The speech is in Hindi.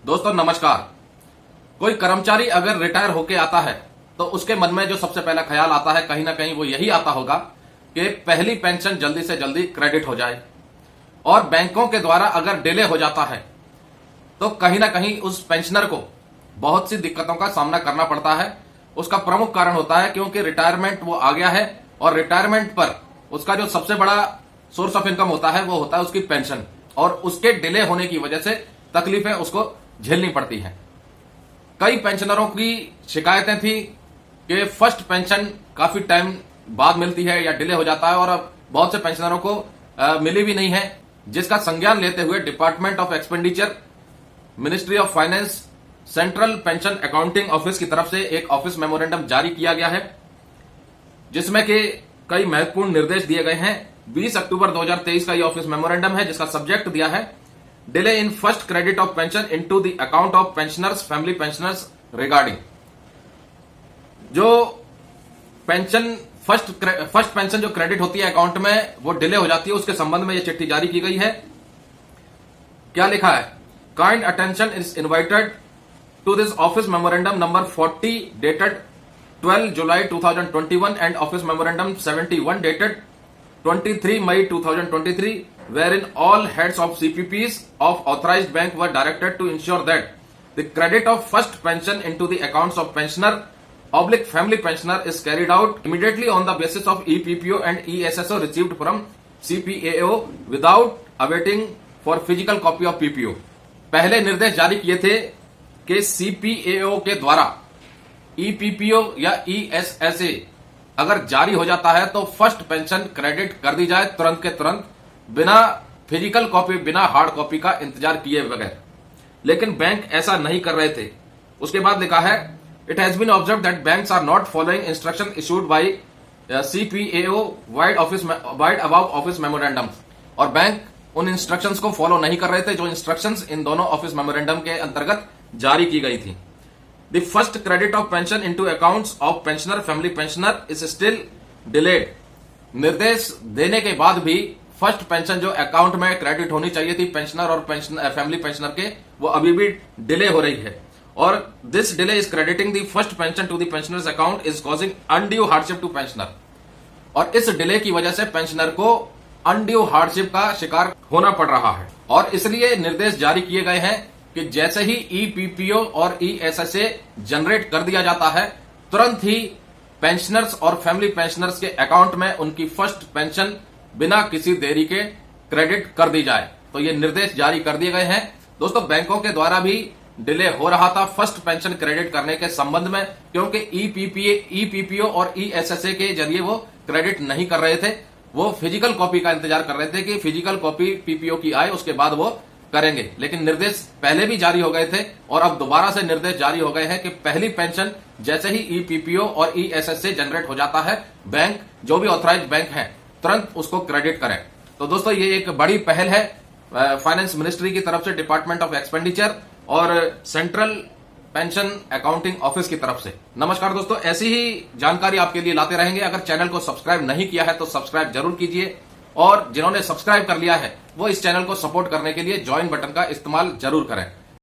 दोस्तों नमस्कार। कोई कर्मचारी अगर रिटायर होके आता है तो उसके मन में जो सबसे पहला ख्याल आता है कहीं ना कहीं वो यही आता होगा कि पहली पेंशन जल्दी से जल्दी क्रेडिट हो जाए। और बैंकों के द्वारा अगर डिले हो जाता है तो कहीं ना कहीं उस पेंशनर को बहुत सी दिक्कतों का सामना करना पड़ता है। उसका प्रमुख कारण होता है क्योंकि रिटायरमेंट वो आ गया है और रिटायरमेंट पर उसका जो सबसे बड़ा सोर्स ऑफ इनकम होता है वो होता है उसकी पेंशन, और उसके डिले होने की वजह से तकलीफें उसको झेलनी पड़ती हैं। कई पेंशनरों की शिकायतें थी कि फर्स्ट पेंशन काफी टाइम बाद मिलती है या डिले हो जाता है, और अब बहुत से पेंशनरों को मिली भी नहीं है, जिसका संज्ञान लेते हुए department of expenditure, ministry of finance, central pension accounting office की तरफ से एक ऑफिस मेमोरेंडम जारी किया गया है, जिसमें कि कई महत्वपूर्ण निर्देश दिए गए हैं। 20 अक्टूबर 2023 का यह ऑफिस मेमोरेंडम है, जिसका सब्जेक्ट दिया है delay in first credit of pension into the account of pensioners, family pensioners regarding. जो पेंशन फर्स्ट पेंशन जो क्रेडिट होती है अकाउंट में वो डिले हो जाती है, उसके संबंध में यह चिट्ठी जारी की गई है। क्या लिखा है? Kind attention is invited to this office memorandum number 40 dated 12 July 2021 and office memorandum 71 dated 23 May 2023, wherein all heads of CPPs of authorized bank were directed to ensure that the credit of first pension into the accounts of pensioner / family pensioner is carried out immediately on the basis of EPPO and ESSO received from CPAO without awaiting for physical copy of PPO। पहले निर्देश जारी किए थे कि CPAO के द्वारा EPPO या ESSA अगर जारी हो जाता है तो फर्स्ट पेंशन क्रेडिट कर दी जाए तुरंत के तुरंत, बिना फिजिकल कॉपी, बिना हार्ड कॉपी का इंतजार किए बगैर। लेकिन बैंक ऐसा नहीं कर रहे थे। उसके बाद लिखा है it has been observe that banks are not following instruction issued by CPAO vide above office memorandum. और बैंक उन इंस्ट्रक्शंस को फॉलो नहीं कर रहे थे जो इंस्ट्रक्शंस इन दोनों ऑफिस मेमोरेंडम के अंतर्गत जारी की गई थी। The first credit of pension into accounts of pensioner, family pensioner is still delayed। निर्देश देने के बाद भी फर्स्ट पेंशन जो अकाउंट में क्रेडिट होनी चाहिए थी पेंशनर और फैमिली पेंशनर के, वो अभी भी डिले हो रही है। और this delay is crediting the first pension to the pensioners account is causing undue hardship to pensioner. और इस डिले की वजह से पेंशनर को अनड्यू हार्डशिप का शिकार होना पड़ रहा है। और इसलिए निर्देश जारी किए गए हैं कि जैसे ही EPPO और ESSA जनरेट कर दिया जाता है, तुरंत ही पेंशनर्स और फैमिली पेंशनर्स के अकाउंट में उनकी फर्स्ट पेंशन बिना किसी देरी के क्रेडिट कर दी जाए। तो ये निर्देश जारी कर दिए गए हैं। दोस्तों, बैंकों के द्वारा भी डिले हो रहा था फर्स्ट पेंशन क्रेडिट करने के संबंध में, क्योंकि EPPO और ESSA के जरिए वो क्रेडिट नहीं कर रहे थे। वो फिजिकल कॉपी का इंतजार कर रहे थे कि फिजिकल कॉपी PPO की आए, उसके बाद वो करेंगे। लेकिन निर्देश पहले भी जारी हो गए थे और अब दोबारा से निर्देश जारी हो गए हैं कि पहली पेंशन जैसे ही EPPO और ESSA जनरेट हो जाता है, बैंक जो भी ऑथराइज्ड बैंक है तुरंत उसको क्रेडिट करें। तो दोस्तों, ये एक बड़ी पहल है फाइनेंस मिनिस्ट्री की तरफ से, डिपार्टमेंट ऑफ एक्सपेंडिचर और सेंट्रल पेंशन अकाउंटिंग ऑफिस की तरफ से। नमस्कार दोस्तों, ऐसी ही जानकारी आपके लिए लाते रहेंगे। अगर चैनल को सब्सक्राइब नहीं किया है तो सब्सक्राइब जरूर कीजिए, और जिन्होंने सब्सक्राइब कर लिया है वो इस चैनल को सपोर्ट करने के लिए ज्वाइन बटन का इस्तेमाल जरूर करें।